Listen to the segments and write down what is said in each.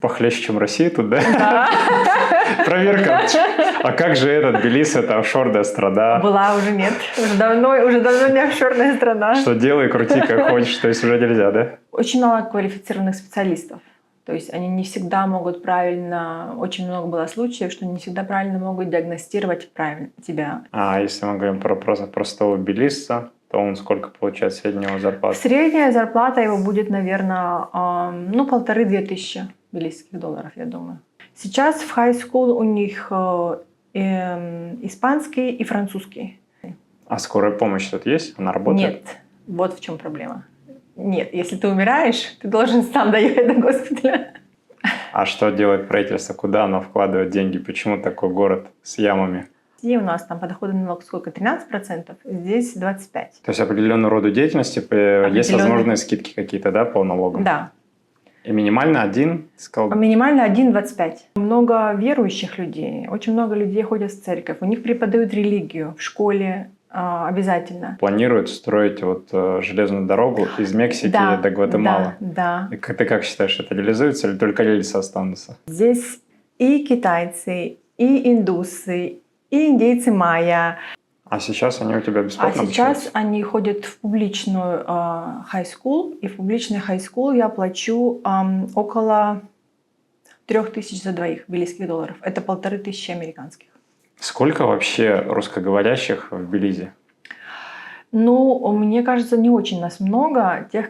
Похлеще, чем Россия тут, да? Да. Проверка. А как же этот Белиз, это офшорная страна? Была уже нет. Уже давно не офшорная страна. Что делай, крути как хочешь, то есть уже нельзя, да? Очень мало квалифицированных специалистов. То есть они не всегда могут правильно, очень много было случаев, что не всегда правильно могут диагностировать правильно тебя. А если мы говорим про простого белизца, то он сколько получает среднего зарплаты? Средняя зарплата его будет, наверное, 1500-2000 белизских долларов, я думаю. Сейчас в high school у них испанский и французский. А скорая помощь тут есть? Она работает? Нет, вот в чем проблема. Нет, если ты умираешь, ты должен сам доехать до госпиталя. А что делает правительство? Куда оно вкладывает деньги? Почему такой город с ямами? И у нас там подоходный налог сколько? 13%, здесь 25%. То есть определенному роду деятельности есть возможные скидки какие-то, да, по налогам? Да. И минимально один? Минимально 1,25. Много верующих людей, очень много людей ходят в церковь, у них преподают религию в школе обязательно. Планируют строить железную дорогу из Мексики до Гватемалы. Да. И ты как считаешь, это реализуется или только рельсы останутся? Здесь и китайцы, и индусы, и индейцы майя. А сейчас они у тебя бесплатно обучаются? обучаются? Они ходят в публичную high school, и в публичный high school я плачу около 3000 за двоих белизских долларов. Это 1500 американских. Сколько вообще русскоговорящих в Белизе? Ну, мне кажется, не очень нас много. Тех,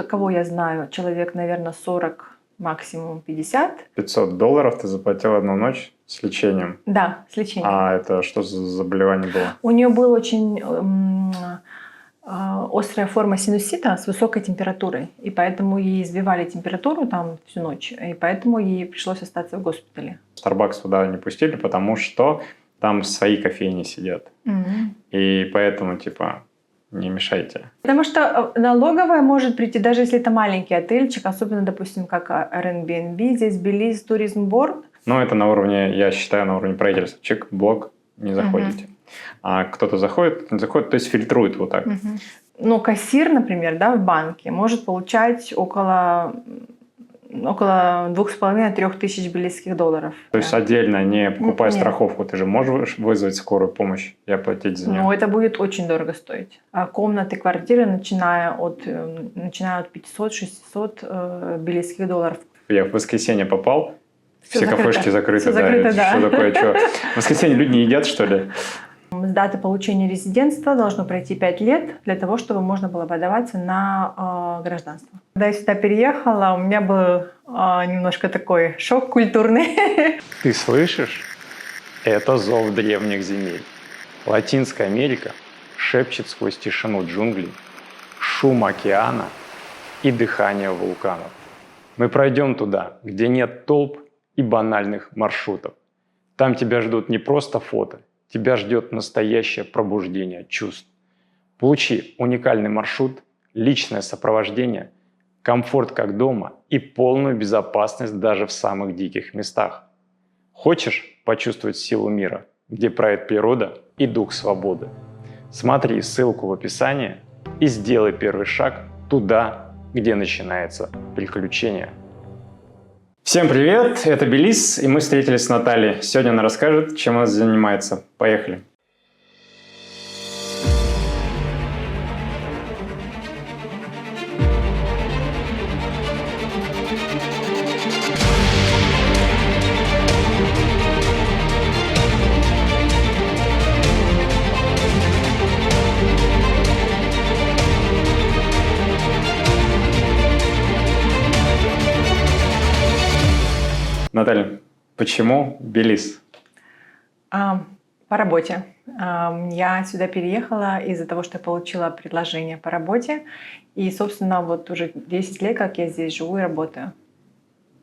кого я знаю, человек, наверное, 40, максимум 50. $500 ты заплатила одну ночь с лечением? Да, с лечением. А это что за заболевание было? У нее была очень острая форма синусита с высокой температурой. И поэтому ей сбивали температуру там всю ночь. И поэтому ей пришлось остаться в госпитале. Starbucks туда не пустили, потому что там свои кофейни сидят. И поэтому, не мешайте. Потому что налоговая может прийти, даже если это маленький отельчик, особенно, допустим, как Airbnb, здесь Belize Tourism Board. Ну, это на уровне, я считаю, на уровне правительства. Чек-блок, не заходите. А кто-то заходит, кто-то не заходит, то есть фильтрует вот так. Ну, кассир, например, да, в банке может получать около 2500-3000 тысяч белизских долларов. То есть отдельно, не покупая страховку, ты же можешь вызвать скорую помощь и оплатить за нее? Ну, это будет очень дорого стоить. А комнаты, квартиры, начиная от 500-600 белизских долларов. Я в воскресенье попал, все закрыто. кафешки закрыты. Все закрыто, да. Что такое, что? В воскресенье люди не едят, что ли? С даты получения резидентства должно пройти 5 лет для того, чтобы можно было подаваться на гражданство. Когда я сюда переехала, у меня был немножко такой шок культурный. Ты слышишь? Это зов древних земель. Латинская Америка шепчет сквозь тишину джунглей, шум океана и дыхание вулканов. Мы пройдем туда, где нет толп и банальных маршрутов. Там тебя ждут не просто фото, тебя ждет настоящее пробуждение чувств. Получи уникальный маршрут, личное сопровождение, комфорт как дома и полную безопасность даже в самых диких местах. Хочешь почувствовать силу мира, где правит природа и дух свободы? Смотри ссылку в описании и сделай первый шаг туда, где начинается приключение. Всем привет, это Белиз, и мы встретились с Натальей. Сегодня она расскажет, чем она занимается. Поехали. Наталья, почему Белиз? По работе. Я сюда переехала из-за того, что я получила предложение по работе. И, собственно, вот уже 10 лет, как я здесь живу и работаю.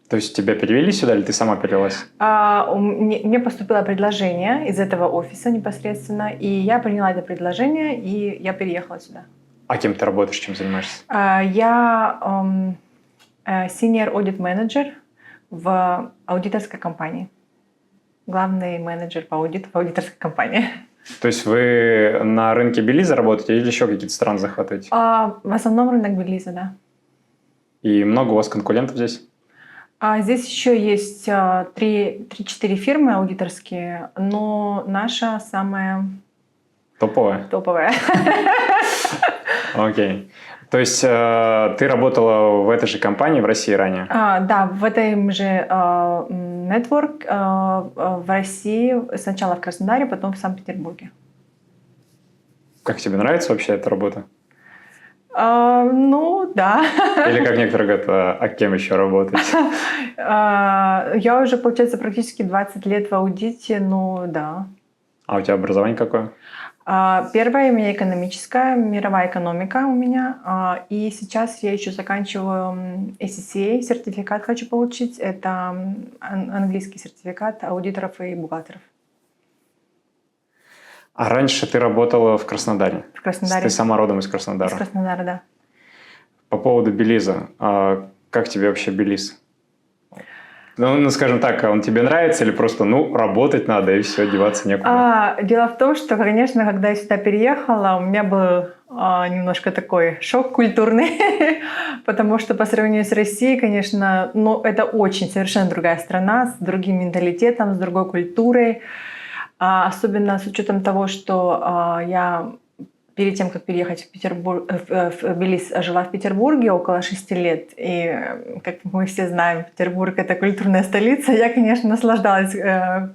То есть тебя перевели сюда или ты сама перевелась? Мне поступило предложение из этого офиса непосредственно, и я приняла это предложение, и я переехала сюда. А кем ты работаешь, чем занимаешься? Я senior audit manager в аудиторской компании. Главный менеджер по аудиту в аудиторской компании. То есть вы на рынке Белиза работаете или еще какие-то страны захватываете? В основном рынок Белиза, да. И много у вас конкурентов здесь? Здесь еще есть 3-4 фирмы аудиторские, но наша самая Топовая? топовая. Окей. То есть ты работала в этой же компании в России ранее? Да, в этом же Network в России, сначала в Краснодаре, потом в Санкт-Петербурге. Как тебе нравится вообще эта работа? Ну, да. Или как некоторые говорят, а кем еще работать? Я уже, получается, практически 20 лет в аудите, ну да. А у тебя образование какое? Первое у меня экономическая, мировая экономика у меня. И сейчас я еще заканчиваю ACCA, сертификат хочу получить. Это английский сертификат аудиторов и бухгалтеров. А раньше ты работала в Краснодаре? В Краснодаре. Ты сама родом из Краснодара? Из Краснодара, да. По поводу Белиза. Как тебе вообще Белиз? Ну, скажем так, он тебе нравится или просто, работать надо и все, деваться некуда? Дело в том, что, конечно, когда я сюда переехала, у меня был немножко такой шок культурный, потому что по сравнению с Россией, конечно, это очень совершенно другая страна, с другим менталитетом, с другой культурой. Особенно с учетом того, что я перед тем, как переехать в Белиз, жила в Петербурге около 6 лет. И, как мы все знаем, Петербург — это культурная столица. Я, конечно, наслаждалась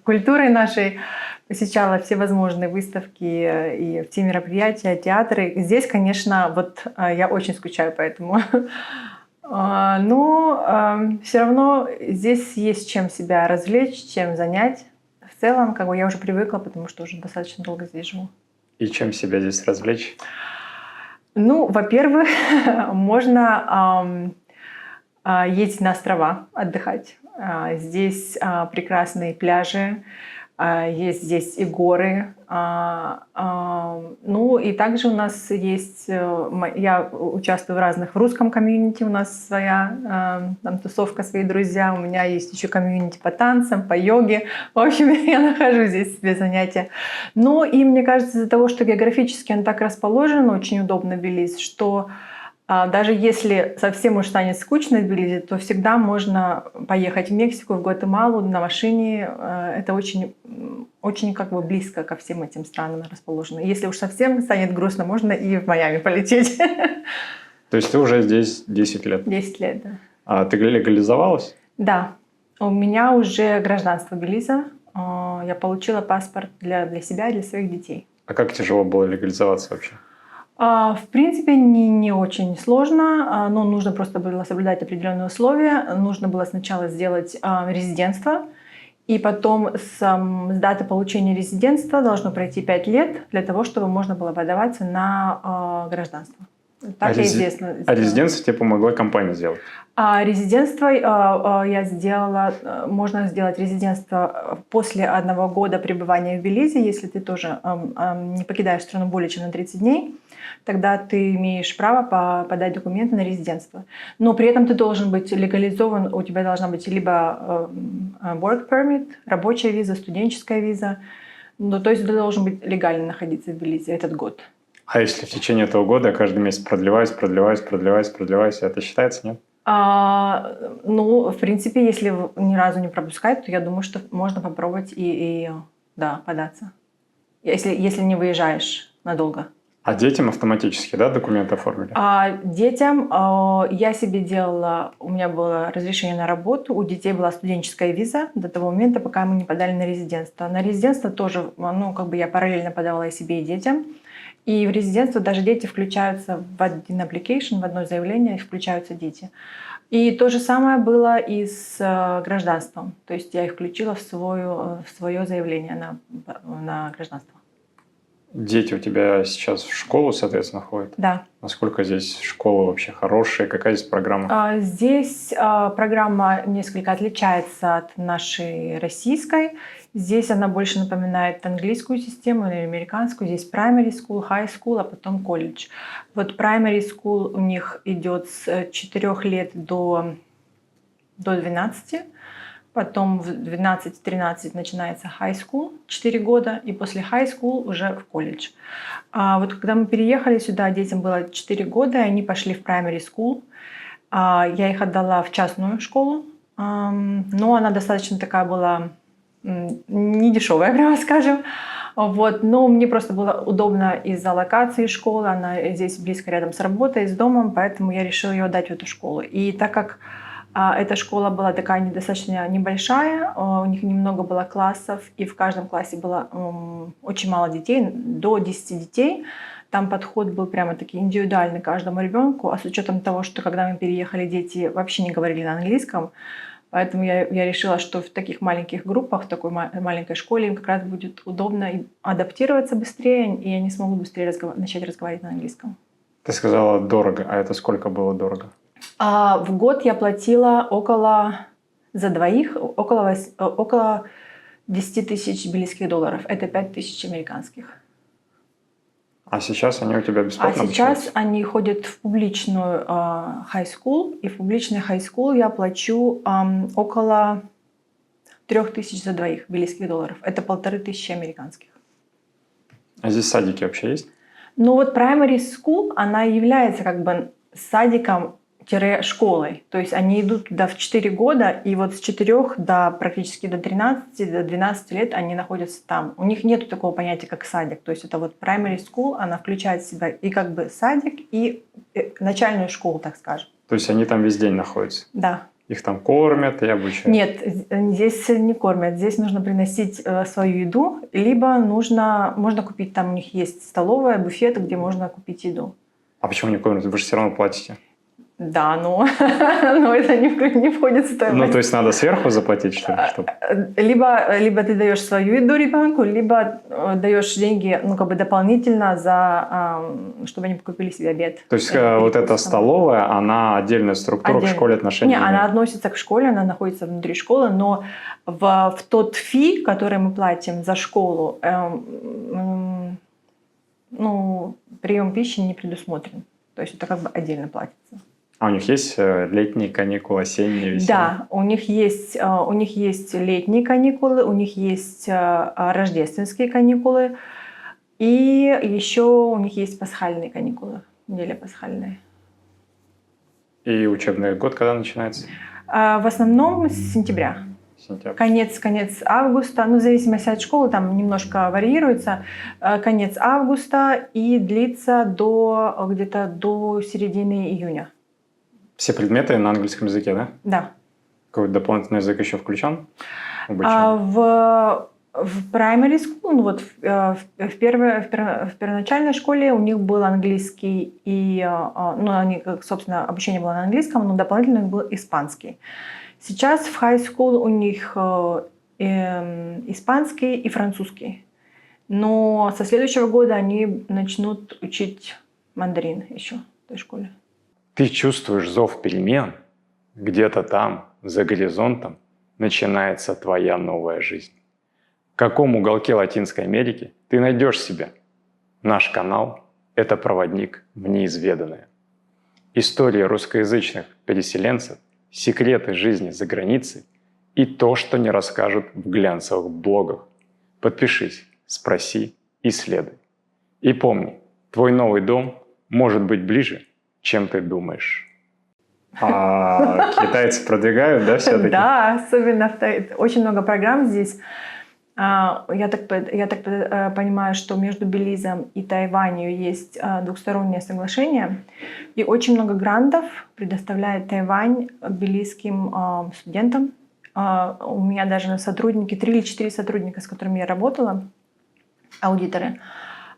культурой нашей, посещала все возможные выставки и все мероприятия, театры. Здесь, конечно, я очень скучаю по этому. Но все равно здесь есть чем себя развлечь, чем занять. В целом, я уже привыкла, потому что уже достаточно долго здесь живу. И чем себя здесь развлечь? Во-первых, можно ездить на острова, отдыхать. Здесь прекрасные пляжи, есть здесь и горы. И также у нас есть... Я участвую в русском комьюнити, у нас своя там тусовка, свои друзья. У меня есть еще комьюнити по танцам, по йоге. В общем, я нахожу здесь себе занятия. И мне кажется, из-за того, что географически он так расположен, очень удобно Белиз, что даже если совсем уж станет скучно в Тбилиси, то всегда можно поехать в Мексику, в Гватемалу на машине. Это очень, очень близко ко всем этим странам расположено. Если уж совсем станет грустно, можно и в Майами полететь. То есть ты уже здесь 10 лет? 10 лет, да. А ты легализовалась? Да. У меня уже гражданство Белиза. Я получила паспорт для себя и для своих детей. А как тяжело было легализоваться вообще? В принципе, не очень сложно, но нужно просто было соблюдать определенные условия. Нужно было сначала сделать резидентство, и потом с даты получения резидентства должно пройти 5 лет для того, чтобы можно было подаваться на гражданство. Так известно. А резидентство тебе помогла компания сделать? Резидентство я сделала, можно сделать резидентство после 1 года пребывания в Белизе, если ты тоже не покидаешь страну более чем на 30 дней. Тогда ты имеешь право подать документы на резидентство. Но при этом ты должен быть легализован, у тебя должна быть либо work permit, рабочая виза, студенческая виза. То есть ты должен быть легально находиться в Белизе этот год. А если в течение этого года я каждый месяц продлеваюсь, это считается, нет? В принципе, если ни разу не пропускать, то я думаю, что можно попробовать и податься. Если не выезжаешь надолго. А детям автоматически, документы оформили? Детям я себе делала, у меня было разрешение на работу, у детей была студенческая виза до того момента, пока мы не подали на резидентство. На резидентство тоже, я параллельно подавала и себе, и детям. И в резидентство даже дети включаются в один application, в одно заявление включаются дети. И то же самое было и с гражданством. То есть я их включила в свое заявление на гражданство. Дети у тебя сейчас в школу, соответственно, ходят? Да. Насколько здесь школа вообще хорошая? Какая здесь программа? Здесь программа несколько отличается от нашей российской. Здесь она больше напоминает английскую систему или американскую. Здесь primary school, high school, а потом колледж. Primary school у них идет с 4 лет до 12. Потом в 12-13 начинается high school, 4 года, и после high school уже в колледж. Когда мы переехали сюда, детям было 4 года, и они пошли в primary school. Я их отдала в частную школу, Но она достаточно такая была не дешевая, прямо скажем. Вот. Но мне просто было удобно из-за локации школы. Она здесь близко рядом с работой, с домом, поэтому я решила ее отдать в эту школу. И так как эта школа была такая достаточно небольшая, у них немного было классов, и в каждом классе было очень мало детей, до 10 детей. Там подход был прямо-таки индивидуальный каждому ребенку, а с учетом того, что когда мы переехали, дети вообще не говорили на английском, поэтому я решила, что в таких маленьких группах, в такой маленькой школе им как раз будет удобно адаптироваться быстрее, и они смогут быстрее начать разговаривать на английском. Ты сказала дорого, а это сколько было дорого? В год я платила за двоих около 10 тысяч бельгийских долларов. Это 5 тысяч американских. А сейчас они у тебя бесплатно А сейчас обучаются? они ходят в публичную high school, и в публичной high school я плачу около 3 тысяч за двоих бельгийских долларов. Это 1500 американских. А здесь садики вообще есть? Ну вот primary school, она является как бы садиком-школой. То есть они идут туда в 4 года, и вот с 4 до практически до 13, до 12 лет они находятся там. У них нет такого понятия, как садик. То есть это вот primary school, она включает в себя и как бы садик, и начальную школу, так скажем. То есть они там весь день находятся? Да. Их там кормят и обучают? Нет, здесь не кормят. Здесь нужно приносить свою еду, либо можно купить, там у них есть столовая, буфет, где можно купить еду. А почему не кормят? Вы же все равно платите. Да, но это не входит в стоимость. Ну, то есть надо сверху заплатить, что ли? Чтобы... Либо ты даешь свою еду ребенку, либо даешь деньги, ну, как бы дополнительно чтобы они купили себе обед. То есть вот эта столовая, она отдельная структура к школе отношения? Нет, она относится к школе, она находится внутри школы, но в тот фи, который мы платим за школу, прием пищи не предусмотрен. То есть это как бы отдельно платится. А у них есть летние каникулы, осенние, весенние? Да, у них есть летние каникулы, у них есть рождественские каникулы, и еще у них есть пасхальные каникулы, неделя пасхальная. И учебный год когда начинается? В основном с сентября. Сентябрь. Конец августа, в зависимости от школы, там немножко варьируется. Конец августа и длится где-то до середины июня. Все предметы на английском языке, да? Да. Какой-то дополнительный язык еще включен? В primary school, в первоначальной школе у них был английский, собственно, обучение было на английском, но дополнительно был испанский. Сейчас в high school у них испанский и французский. Но со следующего года они начнут учить мандарин еще в той школе. Ты чувствуешь зов перемен? Где-то там, за горизонтом, начинается твоя новая жизнь. В каком уголке Латинской Америки ты найдешь себя? Наш канал – это проводник в неизведанное. Истории русскоязычных переселенцев, секреты жизни за границей и то, что не расскажут в глянцевых блогах. Подпишись, спроси, исследуй. И помни, твой новый дом может быть ближе, чем ты думаешь. А китайцы продвигают, да, все-таки? Да, особенно очень много программ здесь. Я так понимаю, что между Белизом и Тайванью есть двухстороннее соглашение, и очень много грантов предоставляет Тайвань белизским студентам. У меня даже сотрудники, 3 или 4 сотрудника, с которыми я работала, аудиторы,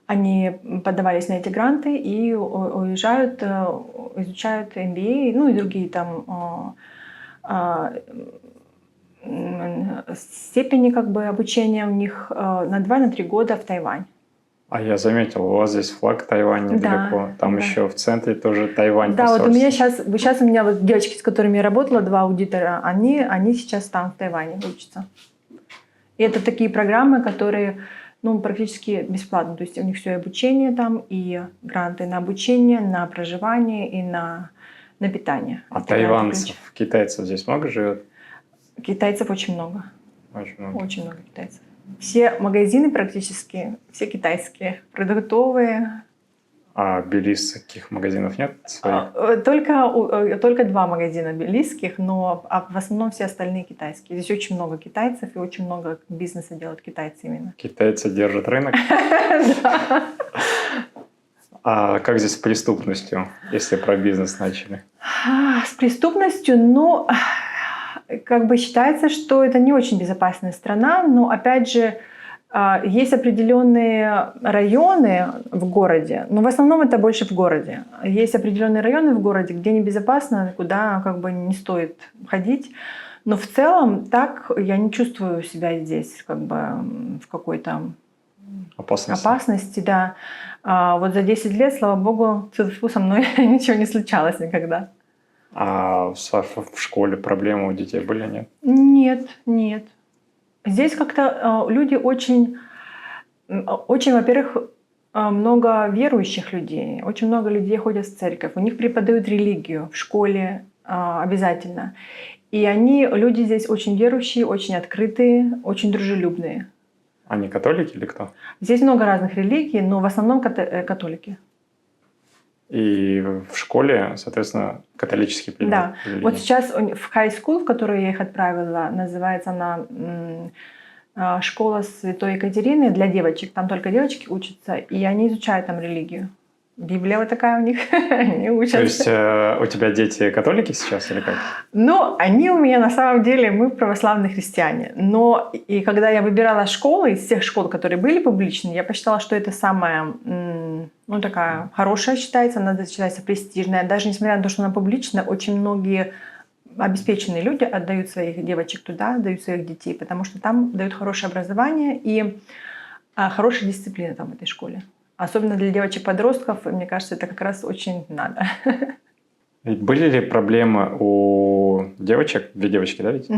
они подавались на эти гранты и уезжают, изучают MBA, и другие там степени как бы обучения у них на 2-3 года в Тайвань. А я заметил, у вас здесь флаг Тайвань недалеко. Да, там еще в центре тоже Тайвань. Да, вот у меня сейчас у меня вот девочки, с которыми я работала, 2 аудитора, они сейчас там в Тайване учатся. И это такие программы, которые практически бесплатно. То есть у них все обучение там, и гранты на обучение, на проживание и на питание. А тайванцев, китайцев здесь много живет? Китайцев очень много. Очень много. Очень много китайцев. Все магазины практически, все китайские, продуктовые. А белисских магазинов нет своих? Только 2 магазина белисских, но в основном все остальные китайские. Здесь очень много китайцев и очень много бизнеса делают китайцы именно. Китайцы держат рынок. Да. А как здесь с преступностью, если про бизнес начали? С преступностью, ну, как бы считается, что это не очень безопасная страна, но опять же есть определенные районы в городе, но в основном это больше в городе. Есть определенные районы в городе, где небезопасно, куда как бы не стоит ходить. Но в целом так я не чувствую себя здесь как бы в какой-то опасности, да. Вот за 10 лет, слава богу, со мной ничего не случалось никогда. А в школе проблемы у детей были, нет? Нет, нет. Здесь как-то люди очень, во-первых, много верующих людей, очень много людей ходят в церковь, у них преподают религию в школе обязательно. И люди здесь очень верующие, очень открытые, очень дружелюбные. Они католики или кто? Здесь много разных религий, но в основном католики. И в школе, соответственно, католический предмет. Да. Вот сейчас в high school, в которую я их отправила, называется она школа Святой Екатерины для девочек. Там только девочки учатся, и они изучают там религию. Библия вот такая у них, они учатся. То есть у тебя дети католики сейчас или как? Ну, они у меня на самом деле, мы православные христиане. Но и когда я выбирала школы, из всех школ, которые были публичные, я посчитала, что это самая, ну, такая хорошая считается, она считается престижная. Даже несмотря на то, что она публичная, очень многие обеспеченные люди отдают своих девочек туда, отдают своих детей, потому что там дают хорошее образование и хорошая дисциплина там в этой школе. Особенно для девочек-подростков, мне кажется, это как раз очень надо. Были ли проблемы у девочек, две девочки, да, ведь,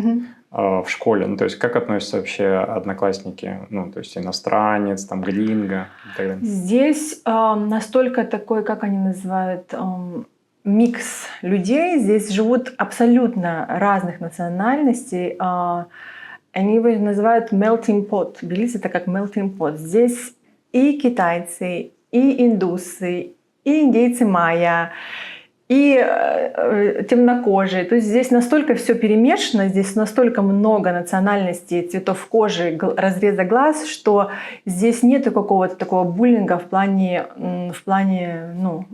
в школе? Ну, то есть как относятся вообще одноклассники? Ну, то есть иностранец, там, гринго и так далее? Здесь настолько такой, как они называют, микс людей. Здесь живут абсолютно разных национальностей. Они его называют melting pot. Белиз — это как melting pot. Здесь и китайцы, и индусы, и индейцы майя, и темнокожие. То есть здесь настолько все перемешано, здесь настолько много национальностей, цветов кожи, разреза глаз, что здесь нет какого-то такого буллинга в плане ну,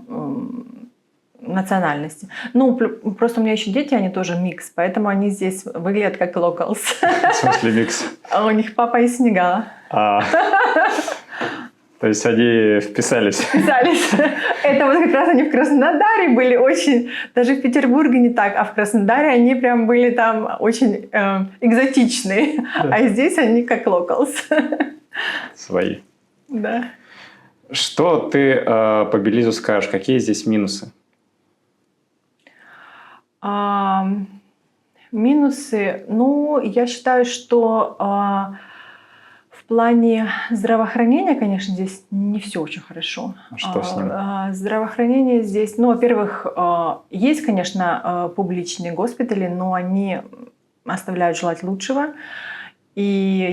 национальности. Ну, просто у меня еще дети, они тоже микс, поэтому они здесь выглядят как locals. В смысле микс? У них папа из Сенегала. То есть они вписались? Вписались. Это вот как раз они в Краснодаре были очень, даже в Петербурге не так, а в Краснодаре они прям были там очень экзотичные, а здесь они как locals. Свои. Да. Что ты по Белизу скажешь? Какие здесь минусы? Минусы? Ну, я считаю, что в плане здравоохранения, конечно, здесь не все очень хорошо. Что с ним? Здравоохранение здесь, ну, во-первых, есть, конечно, публичные госпитали, но они оставляют желать лучшего. И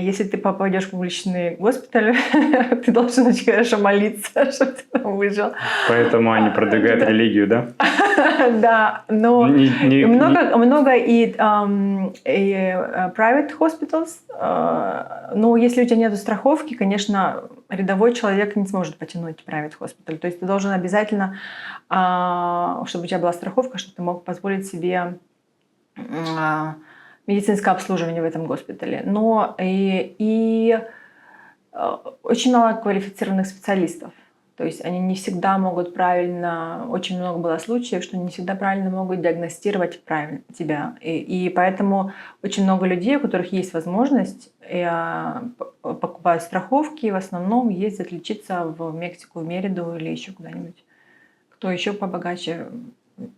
если ты попадешь в публичный госпиталь, ты должен очень хорошо молиться, чтобы ты там выжил. Поэтому они продвигают религию, да? Да, но много и private hospitals, но если у тебя нет страховки, конечно, рядовой человек не сможет потянуть private hospital. То есть ты должен обязательно, чтобы у тебя была страховка, чтобы ты мог позволить себе медицинское обслуживание в этом госпитале. Но и очень мало квалифицированных специалистов. То есть они не всегда могут правильно, очень много было случаев, что не всегда правильно могут диагностировать правильно тебя. И поэтому очень много людей, у которых есть возможность, покупают страховки и в основном ездят лечиться в Мексику, в Мериду или еще куда-нибудь. Кто еще побогаче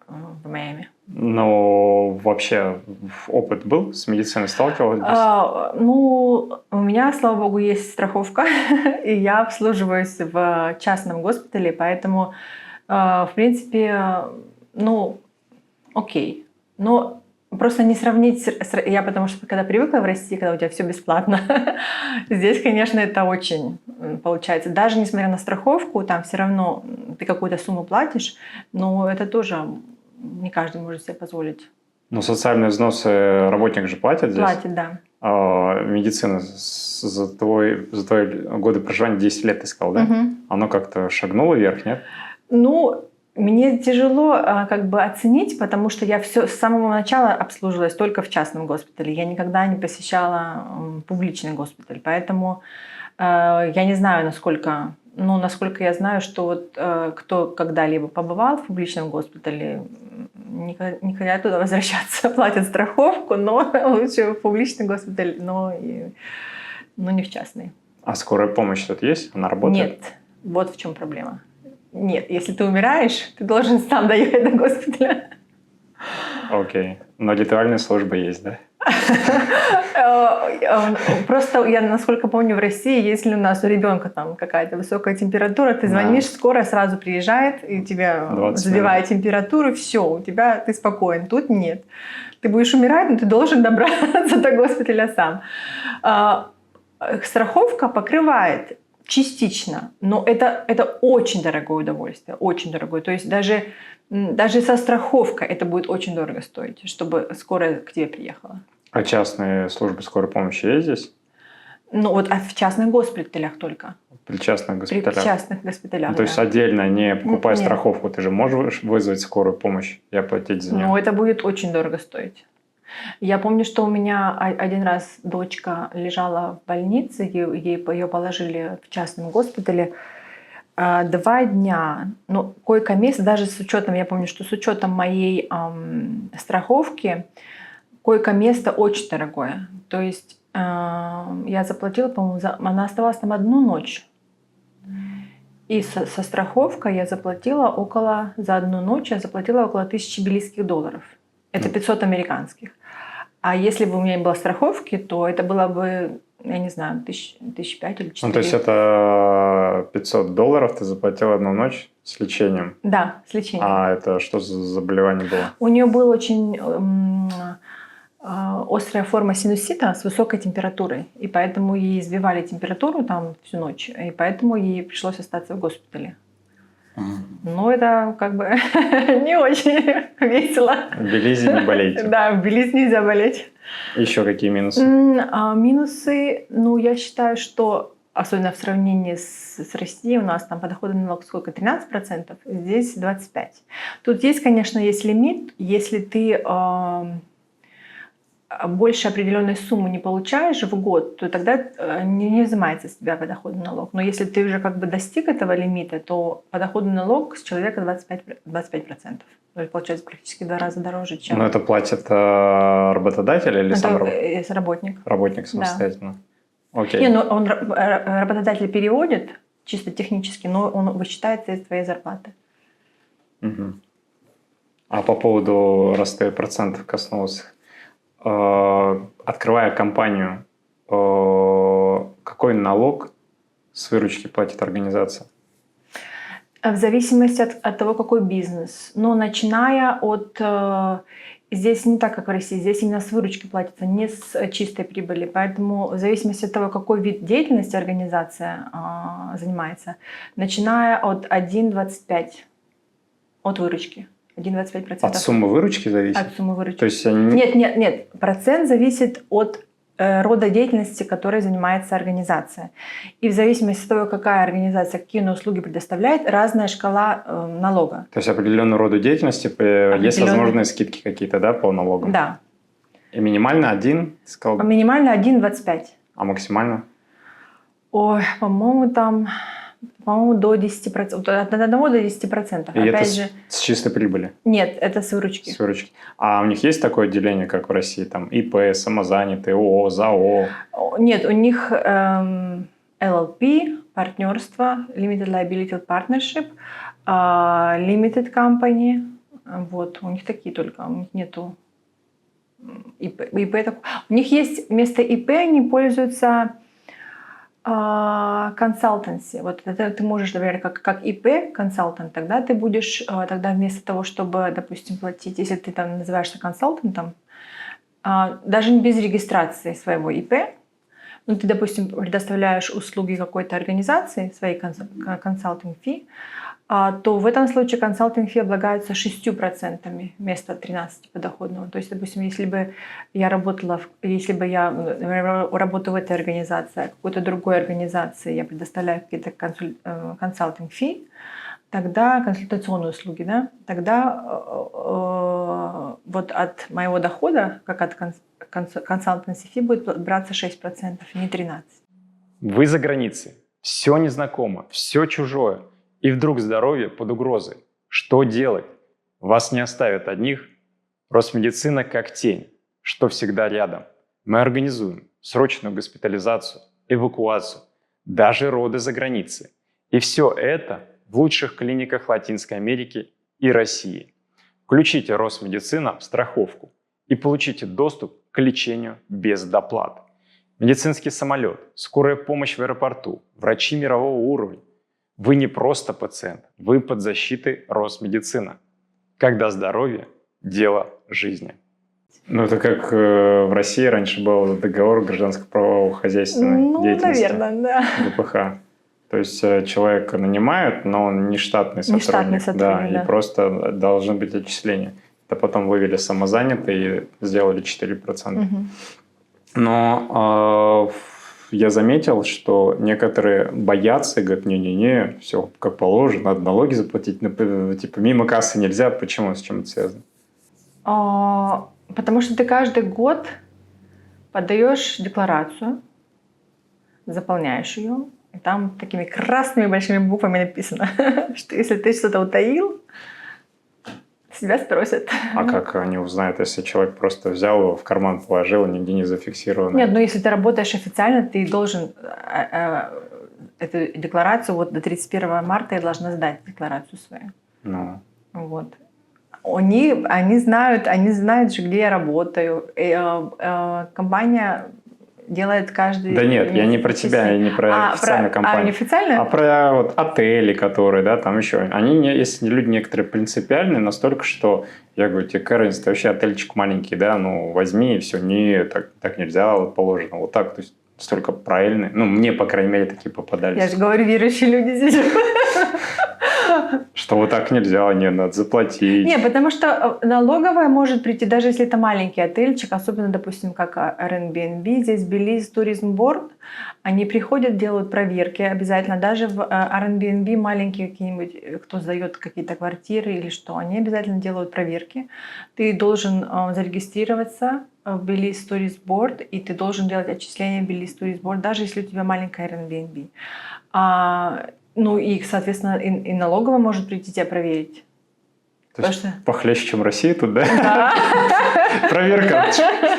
в Майами. Но вообще опыт был с медициной, сталкивалась? Ну, у меня, слава богу, есть страховка, и я обслуживаюсь в частном госпитале, поэтому, в принципе, ну, окей. Но просто не сравнить, я потому что когда привыкла в России, когда у тебя все бесплатно, здесь, конечно, это очень получается. Даже несмотря на страховку, там все равно ты какую-то сумму платишь, но это тоже не каждый может себе позволить. Но социальные взносы работник же платит здесь? Платит, да. А медицина за твои годы проживания 10 лет, ты сказал, да? Мгм. Оно как-то шагнуло вверх, нет? Ну, мне тяжело как бы оценить, потому что я все с самого начала обслуживалась только в частном госпитале. Я никогда не посещала публичный госпиталь, поэтому я не знаю, насколько, ну, насколько я знаю, что вот кто когда-либо побывал в публичном госпитале, не хотят туда возвращаться, платят страховку, но лучше в публичный госпиталь, но не в частный. А скорая помощь тут есть? Она работает? Нет, вот в чем проблема. Нет, если ты умираешь, ты должен сам доехать до госпиталя. Окей. Но летальная служба есть, да? Просто я, насколько помню, в России, если у нас у ребенка там какая-то высокая температура, ты звонишь, скорая сразу приезжает и тебя забивает температуру, все, ты спокоен. Тут нет. Ты будешь умирать, но ты должен добраться до госпиталя сам. Страховка покрывает частично, но это очень дорогое удовольствие, очень дорогое. То есть даже со страховкой это будет очень дорого стоить, чтобы скорая к тебе приехала. А частные службы скорой помощи есть здесь? Ну вот в частных госпиталях только. При частных госпиталях? При частных госпиталях, То есть отдельно, не покупая Нет. страховку, ты же можешь вызвать скорую помощь и оплатить за нее? Но это будет очень дорого стоить. Я помню, что у меня один раз дочка лежала в больнице, ее положили в частном госпитале. 2 дня, ну, койко-место, даже с учетом, я помню, что с учетом моей страховки, койко-место очень дорогое. То есть я заплатила, по-моему, она оставалась там 1 ночь. И со страховкой я заплатила за 1 ночь я заплатила около 1000 белорусских долларов. Это 500 американских. А если бы у меня не было страховки, то это было бы, я не знаю, 1005 или 4. Ну, то есть это 500 долларов ты заплатила 1 ночь с лечением? Да, с лечением. А это что за заболевание было? У нее была очень острая форма синусита с высокой температурой. И поэтому ей сбивали температуру там всю ночь. И поэтому ей пришлось остаться в госпитале. Но это как бы не очень весело. В Белизе не болейте. Да, в Белизе нельзя болеть. Еще какие минусы? Минусы, ну, я считаю, что особенно в сравнении с Россией, у нас там подоходный налог сколько? 13%, здесь 25%. Тут есть лимит, если ты больше определенной суммы не получаешь в год, то тогда не взимается с тебя подоходный налог. Но если ты уже как бы достиг этого лимита, то подоходный налог с человека 25%. То есть получается практически в 2 раза дороже, чем... Но это платит работодатель или сам работник? Работник самостоятельно. Да. Окей. Не, ну работодатель переводит чисто технически, но он вычитается из твоей зарплаты. Угу. А по поводу, раз ты процентов коснулся, открывая компанию, какой налог с выручки платит организация? В зависимости от того, какой бизнес. Но начиная от... Здесь не так, как в России. Здесь именно с выручки платится, не с чистой прибыли. Поэтому в зависимости от того, какой вид деятельности организация занимается, начиная от 1,25 от выручки. 1,25%. От суммы выручки зависит? От суммы выручки. То есть Нет. Процент зависит от рода деятельности, которой занимается организация. И в зависимости от того, какая организация, какие услуги предоставляет, разная шкала налога. То есть определенного рода деятельности есть возможные скидки какие-то, да, по налогам? Да. И минимально 1, ты сказал? Минимально 1,25. А максимально? Ой, по-моему, до 10%. От 1 до 10%. И опять это с чистой прибыли? Нет, это с выручки. С выручки. А у них есть такое отделение, как в России? Там ИП, самозанятые, ООО, ЗАО? Нет, у них LLP, партнерство, Limited Liability Partnership, Limited Company. Вот, у них такие только, у них нету ИП. У них есть вместо ИП, они пользуются консалтенси. Вот это ты можешь, например, как ИП консалтант, тогда ты будешь, тогда вместо того, чтобы, допустим, платить, если ты там называешься консалтантом, даже без регистрации своего ИП, Ну, ты, допустим, предоставляешь услуги какой-то организации, своей консалтинг фи, то в этом случае консалтинг фи облагается 6% вместо 13% подоходного. То есть, допустим, если бы я работаю в этой организации, а какой-то другой организации я предоставляю какие-то консалтинг фи, тогда консультационные услуги, да, тогда вот от моего дохода, как от консалтинг фи, будет браться 6%, не 13%. Вы за границей, все незнакомо, все чужое, и вдруг здоровье под угрозой. Что делать? Вас не оставят одних. Росмедицина как тень, что всегда рядом. Мы организуем срочную госпитализацию, эвакуацию, даже роды за границей. И все это в лучших клиниках Латинской Америки и России. Включите Росмедицина в страховку и получите доступ к лечению без доплат. Медицинский самолет, скорая помощь в аэропорту, врачи мирового уровня. Вы не просто пациент, вы под защитой Росмедицина. Когда здоровье – дело жизни. Ну, это как в России раньше был договор гражданско-правоохранительной деятельности. Наверное, да. ГПХ. То есть человека нанимают, но он не штатный сотрудник. Не штатный сотрудник, да. И просто должны быть отчисления. Это потом вывели самозанятые и сделали 4%. Угу. Но я заметил, что некоторые боятся и говорят, не-не-не, все как положено, надо налоги заплатить. Типа мимо кассы нельзя. Почему? С чем это связано? Потому что ты каждый год подаешь декларацию, заполняешь ее, и там такими красными большими буквами написано, что если ты что-то утаил, себя спросят. А как они узнают, если человек просто взял его в карман, положил, нигде не зафиксировано? Нет, ну если ты работаешь официально, ты должен эту декларацию, вот до 31 марта я должна сдать декларацию свою. Ну. Вот. Они знают же, где я работаю. Компания делает каждый... Да нет, я не про тебя, я не про официальную компанию. Неофициально? А про вот отели, которые, да, там еще. Они, если люди некоторые принципиальные, настолько, что я говорю, тебе, Кэренс, ты вообще отельчик маленький, да, ну возьми и все, не, так нельзя, вот положено, вот так, то есть столько правильные. Ну, мне, по крайней мере, такие попадались. Я же говорю, верующие люди здесь. Что вот так нельзя, не, надо заплатить. Не, потому что налоговая может прийти, даже если это маленький отельчик, особенно, допустим, как Airbnb, здесь Belize Tourism Board, они приходят, делают проверки обязательно, даже в Airbnb маленькие какие-нибудь, кто сдает какие-то квартиры или что, они обязательно делают проверки. Ты должен зарегистрироваться в Belize Tourism Board, и ты должен делать отчисления в Belize Tourism Board, даже если у тебя маленькая Airbnb. Ну и, соответственно, и налоговая может прийти тебя проверить. То есть похлеще, чем Россия тут, да? Да. Проверка.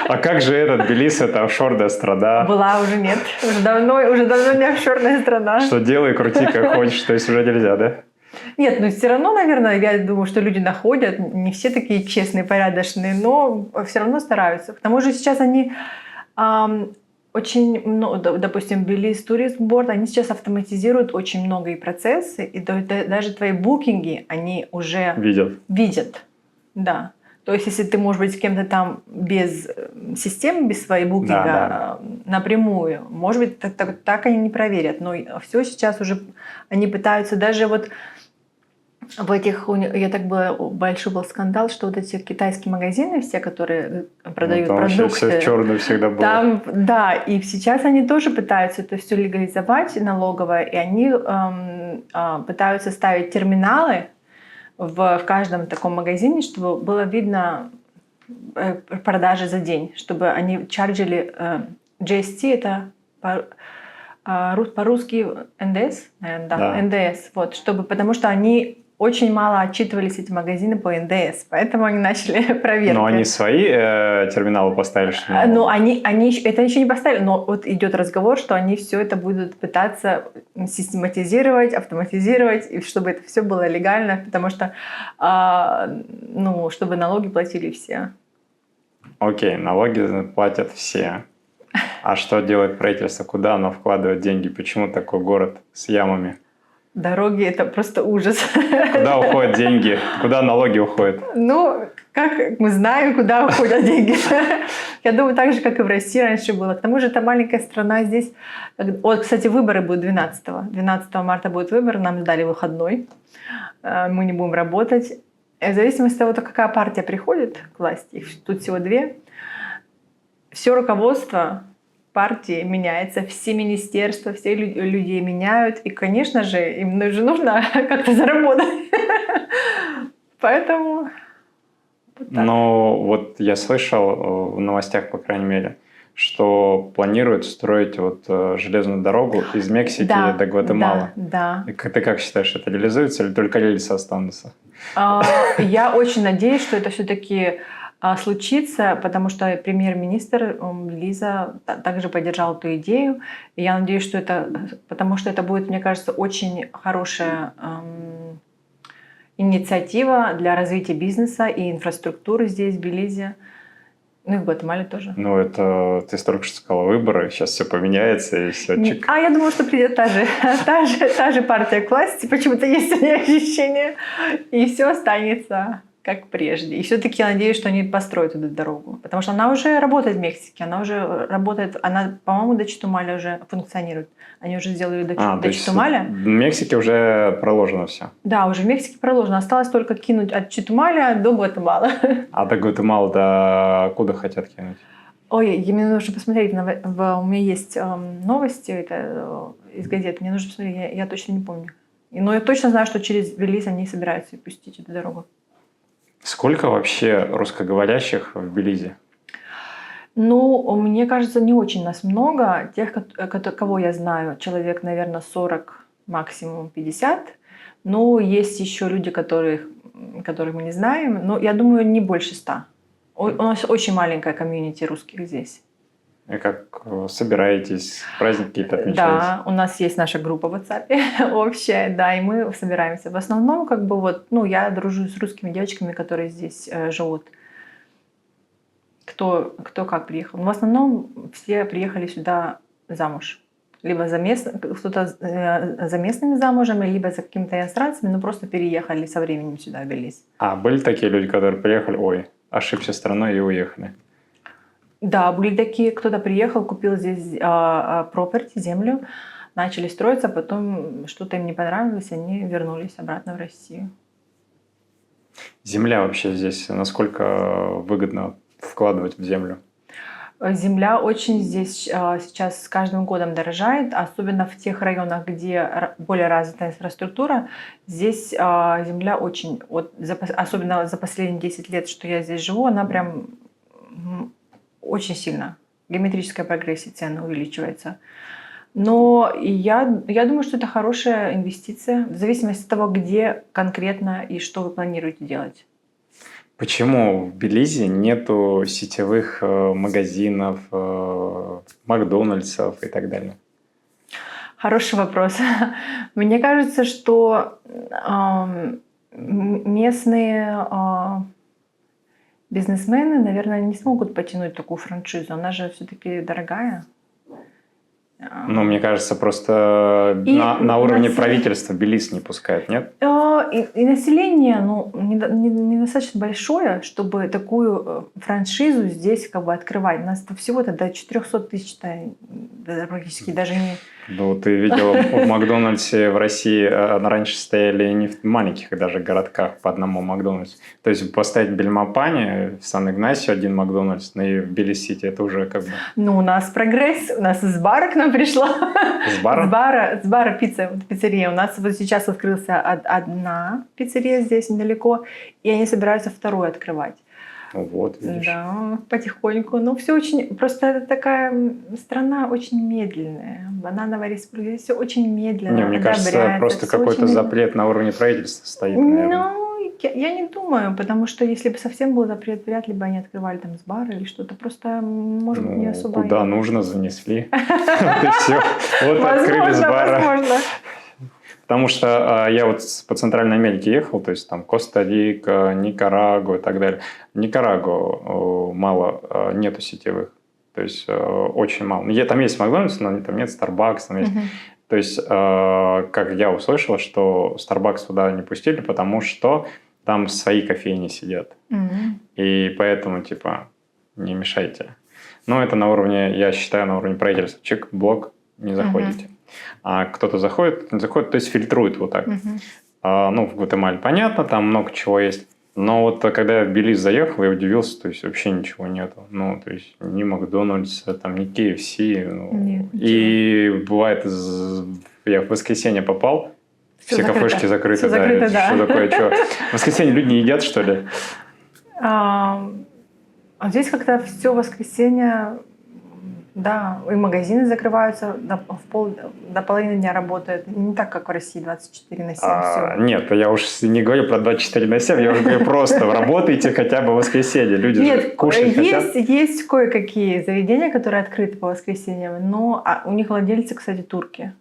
А как же этот Белиз, это офшорная страна? Была, уже нет. Уже давно не офшорная страна. Что делай, крути как хочешь, то есть уже нельзя, да? Нет, но все равно, наверное, я думаю, что люди находят, не все такие честные, порядочные, но все равно стараются. К тому же сейчас они... Очень, ну, допустим, Belize Tourism Board, они сейчас автоматизируют очень многие процессы, и даже твои букинги они уже видят. Да. То есть, если ты, может быть, с кем-то там без системы, без своей букинга напрямую, может быть, так они не проверят. Но все сейчас уже они пытаются даже вот в этих, я так был, большой был скандал, что вот эти китайские магазины, все, которые продают продукты, все в черную всегда было. Там, да, и сейчас они тоже пытаются это все легализовать налоговое, и они пытаются ставить терминалы в каждом таком магазине, чтобы было видно продажи за день, чтобы они чарджили GST, это по-русски НДС, наверное, да, НДС, вот, чтобы, потому что они очень мало отчитывались эти магазины по НДС, поэтому они начали проверки. Но они свои терминалы поставили? Ну, они это еще не поставили, но вот идет разговор, что они все это будут пытаться систематизировать, автоматизировать, и чтобы это все было легально, потому что, ну, чтобы налоги платили все. Окей, налоги платят все. А что делает правительство? Куда оно вкладывает деньги? Почему такой город с ямами? Дороги — это просто ужас. Куда уходят деньги? Куда налоги уходят? Ну, как мы знаем, куда уходят деньги. Я думаю, так же, как и в России раньше было. К тому же это маленькая страна здесь. Вот, кстати, выборы будут 12-го. 12 марта будет выбор, нам дали выходной. Мы не будем работать. И в зависимости от того, какая партия приходит к власти, их тут всего две, все руководство партии меняется, все министерства, все людей меняют. И, конечно же, им же нужно как-то заработать. Поэтому... Вот так. Но вот я слышал в новостях, по крайней мере, что планируют строить вот железную дорогу из Мексики до Гватемалы. Да. И ты как считаешь, это реализуется или только рельсы останутся? Я очень надеюсь, что это все-таки случится, потому что премьер-министр Лиза также поддержал эту идею. И я надеюсь, что это, потому что это будет, мне кажется, очень хорошая инициатива для развития бизнеса и инфраструктуры здесь, в Белизе. Ну и в Гватемале тоже. Ну, это ты только что сказала выборы, сейчас все поменяется и все. Я думаю, что придет та же партия к власти, почему-то есть у нее ощущение, и все останется как прежде. И все-таки я надеюсь, что они построят эту дорогу, потому что она уже работает в Мексике, она, по-моему, до Читумаля уже функционирует. Они уже сделали до Читумаля. В Мексике уже проложено все. Да, уже в Мексике проложено. Осталось только кинуть от Читумаля до Гватемалы. А до Гватемалы до куда хотят кинуть? Ой, мне нужно посмотреть. У меня есть новости это из газет. Мне нужно посмотреть, я точно не помню. Но я точно знаю, что через Белиз они собираются пустить эту дорогу. Сколько вообще русскоговорящих в Белизе? Ну, мне кажется, не очень нас много. Тех, кого я знаю, человек, наверное, 40, максимум 50. Но есть еще люди, которых мы не знаем. Но я думаю, не больше 100. У нас очень маленькая комьюнити русских здесь. И как собираетесь? Праздники какие-то отмечаете? Да, у нас есть наша группа в WhatsApp общая, да, и мы собираемся. В основном, я дружу с русскими девочками, которые здесь живут. Кто как приехал. Но в основном все приехали сюда замуж. Либо кто-то за местными замужем, либо за какими-то иностранцами, но просто переехали со временем сюда, в Белиз. А были такие люди, которые приехали, ошибся страной и уехали? Да, были такие, кто-то приехал, купил здесь property, землю, начали строиться, потом что-то им не понравилось, они вернулись обратно в Россию. Земля вообще здесь насколько выгодно вкладывать в землю? Земля очень здесь сейчас с каждым годом дорожает, особенно в тех районах, где более развитая инфраструктура. Здесь земля очень, особенно за последние 10 лет, что я здесь живу, она прям очень сильно. Геометрическая прогрессия, цены увеличивается. Но я думаю, что это хорошая инвестиция, в зависимости от того, где конкретно и что вы планируете делать. Почему в Белизе нету сетевых магазинов, Макдональдсов и так далее? Хороший вопрос. Мне кажется, что местные бизнесмены, наверное, не смогут потянуть такую франшизу. Она же все-таки дорогая. Ну, мне кажется, просто на уровне правительства Белиз не пускают, нет? И население недостаточно большое, чтобы такую франшизу здесь открывать. У нас всего-то до 400 тысяч практически даже не... Ну, ты видела, в Макдональдсе в России раньше стояли не в маленьких даже городках по одному Макдональдсу. То есть поставить в Бельмопане, в Сан-Игнасио один Макдональдс, и в Белиз-Сити это уже как бы... Ну, у нас прогресс, у нас из бара к нам пришла. С бара? С бара пиццерия. У нас вот сейчас открылся одна пиццерия здесь недалеко, и они собираются вторую открывать. Вот, видишь. Да, потихоньку. Ну, все очень... Просто это такая страна очень медленная. Банановая республика, все очень медленно. Не, мне кажется, просто какой-то запрет на уровне правительства стоит, наверное. Ну, я не думаю, потому что если бы совсем был запрет, вряд ли бы они открывали там с бара или что-то. Просто, может быть, не особо... Куда нужно, занесли. Вот и все. Вот открыли с бара. Возможно. Потому что я вот по Центральной Америке ехал, то есть там Коста-Рика, Никарагуа и так далее. В Никарагуа мало, нету сетевых, то есть очень мало. Там есть Макдональдс, но там нет Starbucks, там есть. То есть, как я услышал, что Starbucks туда не пустили, потому что там свои кофейни сидят. И поэтому, типа, не мешайте. Но это на уровне, я считаю, на уровне правительства. Чек-блок, не заходите. А кто-то заходит, не заходит, то есть фильтрует вот так. Ну, в Гватемале понятно, там много чего есть. Но вот когда я в Белиз заехал, я удивился, то есть вообще ничего нету. Ну, то есть ни Макдональдса, там, ни KFC. Ну, Нет, и бывает, я в воскресенье попал, все кафешки закрыты. Все закрыто, да. Что такое, что? В воскресенье люди не едят, что ли? А здесь как-то все воскресенье, да, и магазины закрываются, до половины дня работают. Не так, как в России, 24 на 7. Всё. Нет, я уж не говорю про 24 на 7, я уже говорю просто работайте хотя бы в воскресенье. Люди же кушать хотят. Есть кое-какие заведения, которые открыты по воскресеньям, но у них владельцы, кстати, турки.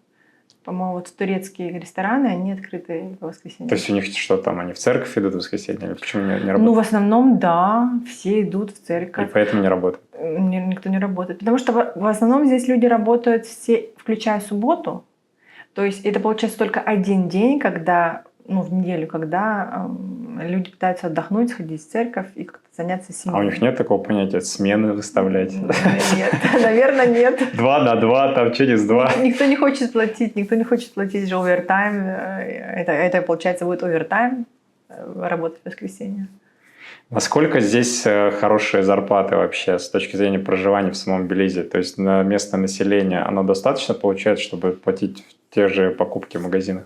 По-моему, вот турецкие рестораны, они открыты по воскресеньям. То есть у них что там, они в церковь идут в воскресенье? Или почему не работают? Ну, в основном, да, все идут в церковь. И поэтому не работают? Никто не работает. Потому что в основном здесь люди работают все, включая субботу. То есть это получается только один день, когда, ну, в неделю, когда люди пытаются отдохнуть, сходить в церковь и как-то заняться семьей. А у них нет такого понятия смены выставлять? Нет, наверное, нет. 2 на 2, там через 2. Никто не хочет платить же овертайм. Это получается, будет овертайм работать в воскресенье. Насколько здесь хорошие зарплаты вообще с точки зрения проживания в самом Белизе? То есть на местное население оно достаточно получает, чтобы платить те же покупки в магазинах?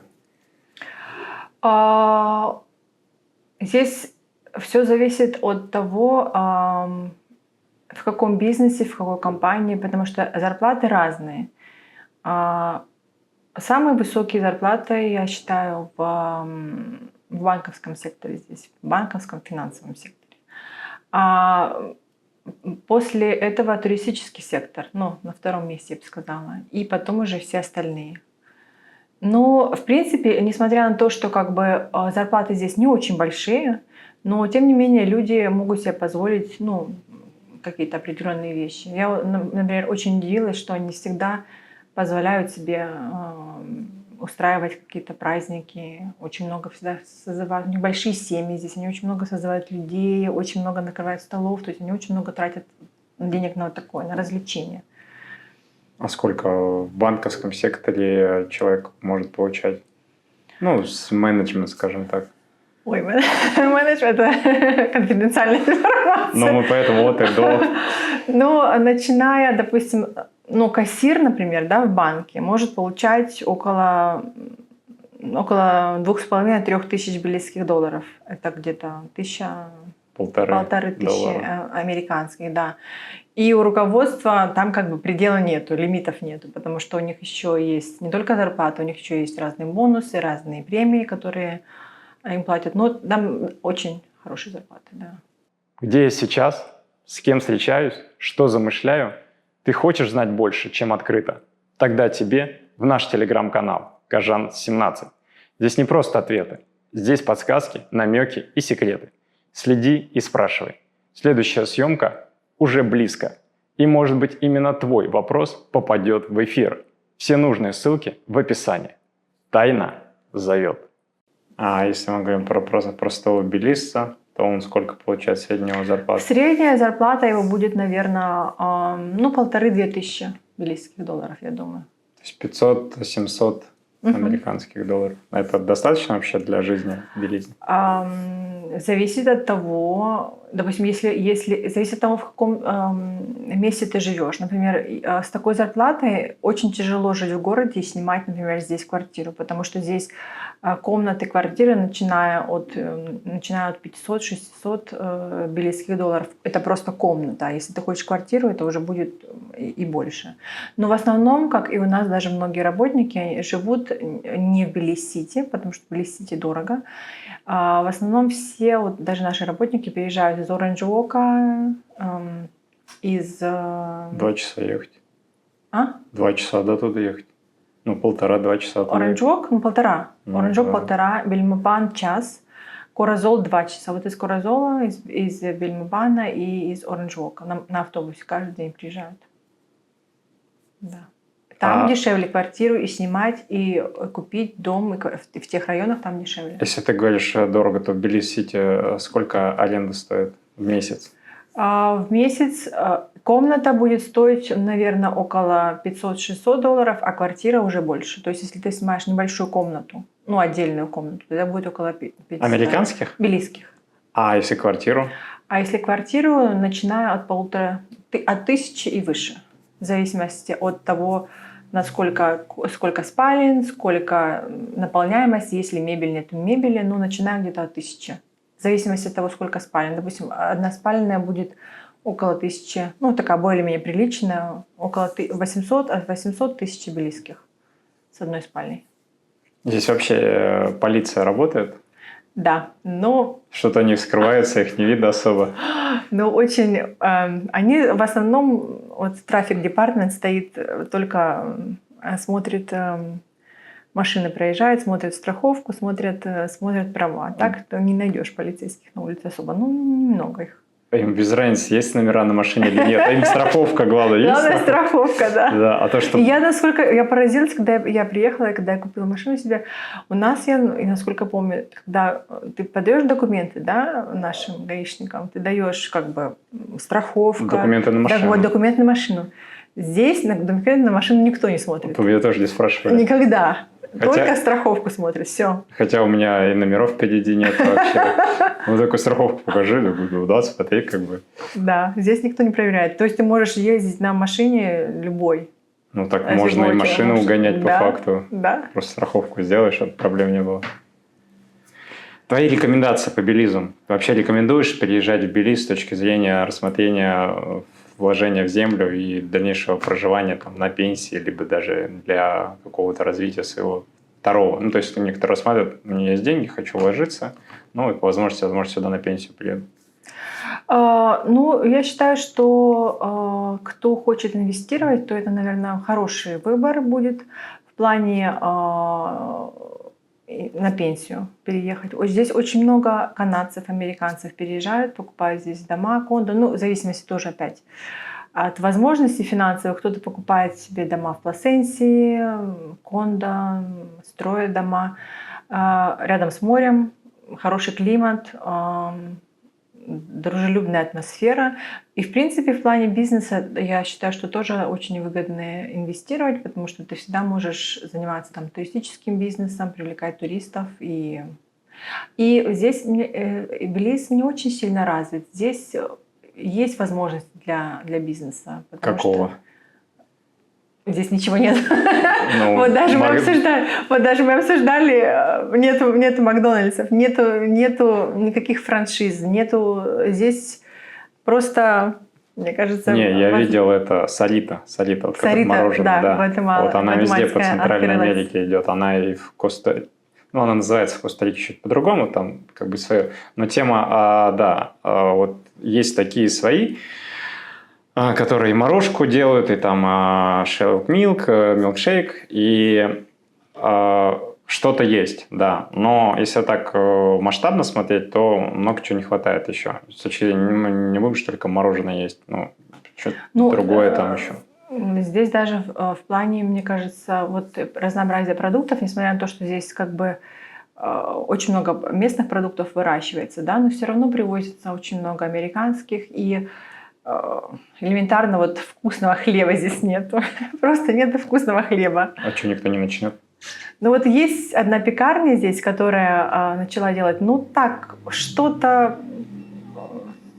Здесь все зависит от того, в каком бизнесе, в какой компании, потому что зарплаты разные. Самые высокие зарплаты, я считаю, в банковском секторе здесь, в банковском финансовом секторе. После этого туристический сектор, ну, на втором месте, я бы сказала, и потом уже все остальные. Но, в принципе, несмотря на то, что как бы зарплаты здесь не очень большие, но, тем не менее, люди могут себе позволить, ну, какие-то определенные вещи. Я, например, очень удивилась, что они всегда позволяют себе устраивать какие-то праздники, очень много всегда созывают, у них большие семьи здесь, они очень много созывают людей, очень много накрывают столов, то есть они очень много тратят денег на вот такое, на развлечения. А сколько в банковском секторе человек может получать? Ну, с менеджмент, скажем так. Ой, менеджмент — это конфиденциальная информация. Ну, мы поэтому вот и до. Ну, начиная, допустим, ну, кассир, например, да, в банке может получать около 2,5-3 тысяч белорусских долларов. Это где-то полторы тысячи американских, да. И у руководства там как бы предела нету, лимитов нету, потому что у них еще есть не только зарплата, у них еще есть разные бонусы, разные премии, которые им платят. Но там очень хорошие зарплаты, да. Где я сейчас, с кем встречаюсь, что замышляю, ты хочешь знать больше, чем открыто? Тогда тебе в наш телеграм-канал Кажан17. Здесь не просто ответы, здесь подсказки, намеки и секреты. Следи и спрашивай. Следующая съемка уже близко. И, может быть, именно твой вопрос попадет в эфир. Все нужные ссылки в описании. Тайна зовет. А если мы говорим про простого белизца, то он сколько получает среднего зарплаты? Средняя зарплата его будет, наверное, 1500-2 тысячи белорусских долларов, я думаю. То есть 500-700 американских долларов. Это достаточно вообще для жизни в Белизе? Зависит от того, допустим, если зависит от того, в каком месте ты живешь. Например, с такой зарплатой очень тяжело жить в городе и снимать, например, здесь квартиру, потому что здесь комнаты, квартиры, начиная от 500-600 белорусских долларов. Это просто комната. А если ты хочешь квартиру, это уже будет и больше. Но в основном, как и у нас, даже многие работники живут не в Белиз-Сити, потому что в Белиз-Сити дорого. В основном все, вот даже наши работники, переезжают из Оранж-Вока, из... 2 часа ехать. 2 часа до туда ехать. Ну, 1,5-2 часа. Оранж-Вок, 1,5. Оранж-Вок 1,5, Бельмопан час, Коразол 2 часа. Вот из Коразола, из Бельмопана и из Оранж-Вока на автобусе каждый день приезжают. Да. Там дешевле квартиру и снимать, и купить дом, и в тех районах там дешевле. Если ты говоришь дорого, то в Тбилиси-Сити сколько аренда стоит в месяц? В месяц комната будет стоить, наверное, около $500-600, а квартира уже больше. То есть, если ты снимаешь небольшую комнату, ну, отдельную комнату, тогда будет около 500. Американских? Тбилисских. А если квартиру? А если квартиру, начиная от 1000 и выше. В зависимости от того, сколько спален, сколько наполняемость, если мебель, нет мебели, ну, начиная где-то от 1000. В зависимости от того, сколько спален. Допустим, односпальная будет около 1000, ну, такая более-менее приличная, около 800, от 800 тысяч близких с одной спальней. Здесь вообще полиция работает? Да, но... Что-то они скрываются, их не видно особо. Но очень... они в основном... Вот трафик департмент стоит только... смотрит... машины проезжают, смотрят страховку, смотрят права. Так то не найдешь полицейских на улице особо. Ну, немного их. Им без разницы, есть номера на машине или нет. А им страховка, главное, есть? Главное, страховка, да. Да, а то, что... И я поразилась, когда я приехала, когда я купила машину себе. У нас, и насколько помню, когда ты подаешь документы, да, нашим гаишникам, ты даешь как бы страховку. Документы на машину. Вот, документы на машину. Здесь на документы на машину никто не смотрит. Вы меня тоже не спрашивали. Никогда. Только страховку смотрят, все. Хотя у меня и номеров впереди нет вообще. Ну, такую страховку покажи, да, смотри, как бы. Да, здесь никто не проверяет. То есть ты можешь ездить на машине любой. Ну, так можно и машину угонять по факту. Да. Просто страховку сделаешь, чтобы проблем не было. Твои рекомендации по Белизу? Вообще рекомендуешь переезжать в Белиз с точки зрения рассмотрения вложения в землю и дальнейшего проживания там, на пенсии, либо даже для какого-то развития своего второго? Ну, то есть некоторые рассматривают, у меня есть деньги, хочу вложиться, ну, и по возможности сюда на пенсию приеду. Ну, я считаю, что кто хочет инвестировать, то это, наверное, хороший выбор будет в плане на пенсию переехать. Здесь очень много канадцев, американцев переезжают, покупают здесь дома, кондо, ну, в зависимости тоже опять от возможностей финансовых. Кто-то покупает себе дома в Пласенсии, кондо, строит дома рядом с морем, хороший климат, дружелюбная атмосфера. И, в принципе, в плане бизнеса я считаю, что тоже очень выгодно инвестировать, потому что ты всегда можешь заниматься там туристическим бизнесом, привлекать туристов. И здесь Белиз не очень сильно развит. Здесь есть возможность для бизнеса. Какого? Здесь ничего нет. Ну, вот даже мы обсуждали, нету Макдональдсов, нету никаких франшиз, нету здесь просто, мне кажется... Не, я видел это Сарита, вот как мороженое, да. Вот она везде по Центральной Америке идет, она и в ну, она называется в Коста-Рике чуть по-другому, там как бы свое. Но тема, вот есть такие свои, которые морожку делают, и там Shell Milk, милкшейк, и что-то есть, да. Но если так масштабно смотреть, то много чего не хватает еще. С точки зрения, не будешь только мороженое есть, что-то другое там еще. Здесь даже в плане, мне кажется, вот разнообразие продуктов, несмотря на то, что здесь как бы очень много местных продуктов выращивается, да, но все равно привозится очень много американских, и элементарно вот вкусного хлеба здесь нету. Просто нету вкусного хлеба. А что никто не начнет? Ну вот есть одна пекарня здесь, которая начала делать, ну так, что-то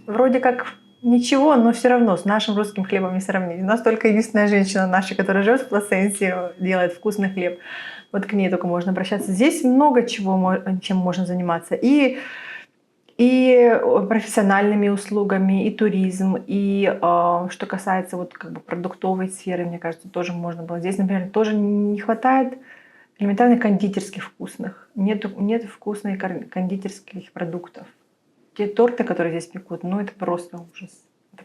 вроде как ничего, но все равно с нашим русским хлебом не сравнить. У нас только единственная женщина наша, которая живет в Пласенсии, делает вкусный хлеб. Вот к ней только можно обращаться. Здесь много чего, чем можно заниматься. И профессиональными услугами, и туризм, и что касается вот как бы продуктовой сферы, мне кажется, тоже можно было. Здесь, например, тоже не хватает элементарно кондитерских вкусных. Нет вкусных кондитерских продуктов. Те торты, которые здесь пекут, ну это просто ужас.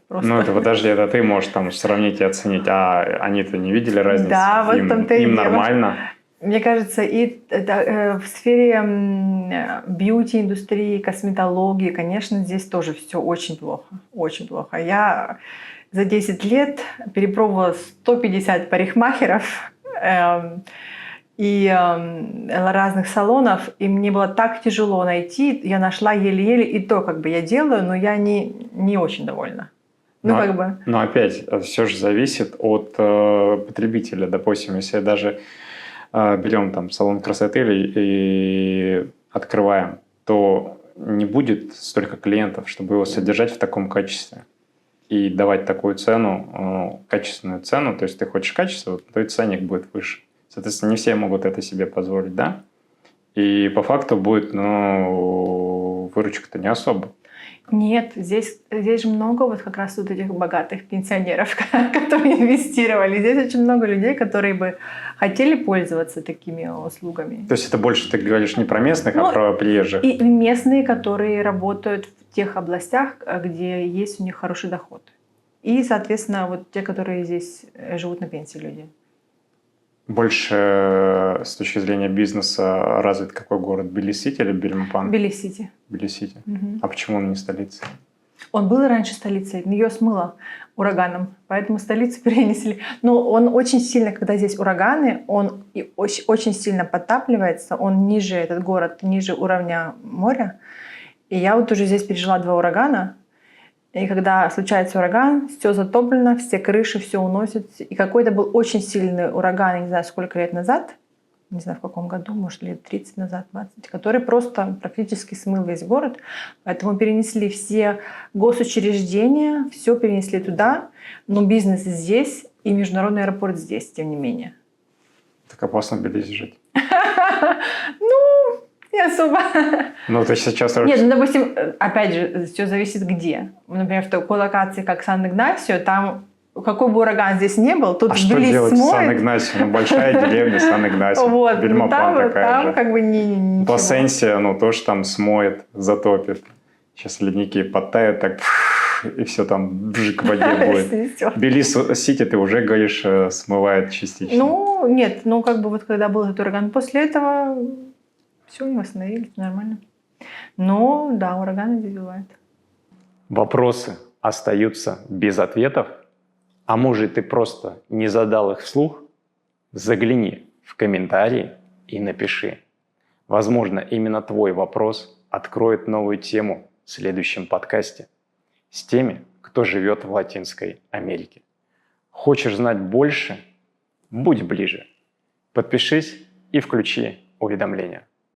Ну это подожди, это ты можешь там сравнить и оценить, а они-то не видели разницы? Да, вот там-то и им дело. Нормально? Мне кажется, и в сфере бьюти-индустрии, косметологии, конечно, здесь тоже все очень плохо, очень плохо. За 10 лет перепробовала 150 парикмахеров и разных салонов, и мне было так тяжело найти. Я нашла еле-еле, и то как бы я делаю, но я не очень довольна. Но опять, все же зависит от потребителя. Допустим, если даже берем там салон красоты и открываем, то не будет столько клиентов, чтобы его содержать в таком качестве и давать такую цену, качественную цену. То есть ты хочешь качество, то и ценник будет выше. Соответственно, не все могут это себе позволить, да? И по факту будет, выручка-то не особо. Нет, здесь же много вот как раз вот этих богатых пенсионеров, которые инвестировали. Здесь очень много людей, которые бы хотели пользоваться такими услугами. То есть это больше, ты говоришь, не про местных, а про приезжих? И местные, которые работают в тех областях, где есть у них хороший доход. И, соответственно, вот те, которые здесь живут на пенсии люди. Больше с точки зрения бизнеса развит какой город? Тбилиси или Бельмопан? Тбилиси. Тбилиси. Угу. А почему он не столица? Он был раньше столицей, но ее смыло ураганом, поэтому столицу перенесли. Но он очень сильно, когда здесь ураганы, он очень сильно подтапливается, он ниже, этот город, ниже уровня моря. И я вот уже здесь пережила 2 урагана. И когда случается ураган, все затоплено, все крыши, все уносят. И какой-то был очень сильный ураган, я не знаю, сколько лет назад, не знаю, в каком году, может, лет 30 назад, 20, который просто практически смыл весь город. Поэтому перенесли все госучреждения, все перенесли туда, но бизнес здесь и международный аэропорт здесь, тем не менее. Так опасно в Тбилиси жить. Ну, не особо. Ну, то есть сейчас... Нет, ну, допустим, опять же, все зависит где. Например, в такой локации, как Сан-Игнасио, там какой бы ураган здесь не был, тут что делать в Сан-Игнасио? Большая деревня Сан-Игнасио. Вот, Бельмопан такая же. Там как бы не Пласенсия, тоже там смоет, затопит. Сейчас ледники подтают, так и все там к воде будет. Тбилиси-Сити, ты уже говоришь, смывает частично. Ну, нет, как бы вот когда был этот ураган, после этого все, мы восстановились, нормально. Но да, ураганы здесь бывают. Вопросы остаются без ответов? А может, ты просто не задал их вслух? Загляни в комментарии и напиши. Возможно, именно твой вопрос откроет новую тему в следующем подкасте с теми, кто живет в Латинской Америке. Хочешь знать больше? Будь ближе. Подпишись и включи уведомления.